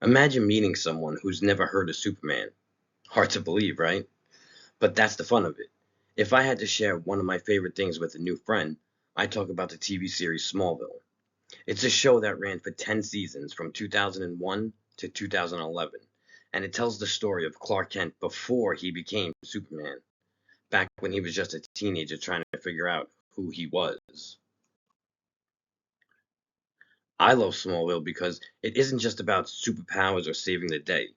Imagine meeting someone who's never heard of Superman. Hard to believe, right? But that's the fun of it. If I had to share one of my favorite things with a new friend, I'd talk about the TV series Smallville. It's a show that ran for 10 seasons from 2001 to 2011, and it tells the story of Clark Kent before he became Superman, back when he was just a teenager trying to figure out who he was. I love Smallville because it isn't just about superpowers or saving the day.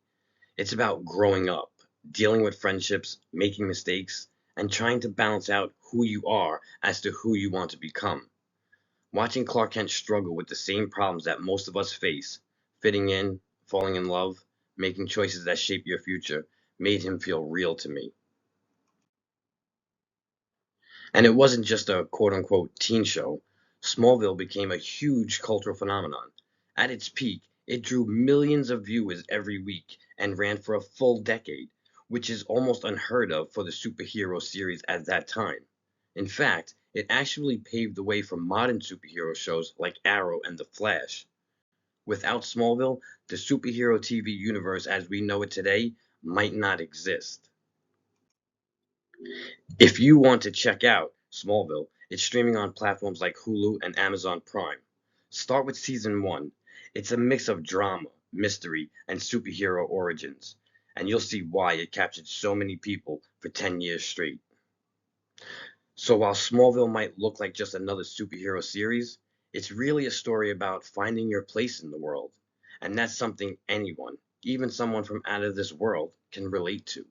It's about growing up, dealing with friendships, making mistakes, and trying to balance out who you are as to who you want to become. Watching Clark Kent struggle with the same problems that most of us face, fitting in, falling in love, making choices that shape your future, made him feel real to me. And it wasn't just a quote unquote teen show. Smallville became a huge cultural phenomenon. At its peak, it drew millions of viewers every week and ran for a full decade, which is almost unheard of for the superhero series at that time. In fact, it actually paved the way for modern superhero shows like Arrow and The Flash. Without Smallville, the superhero TV universe as we know it today might not exist. If you want to check out Smallville, it's streaming on platforms like Hulu and Amazon Prime. Start with season 1. It's a mix of drama, mystery, and superhero origins, and you'll see why it captured so many people for 10 years straight. So while Smallville might look like just another superhero series, it's really a story about finding your place in the world. And that's something anyone, even someone from out of this world, can relate to.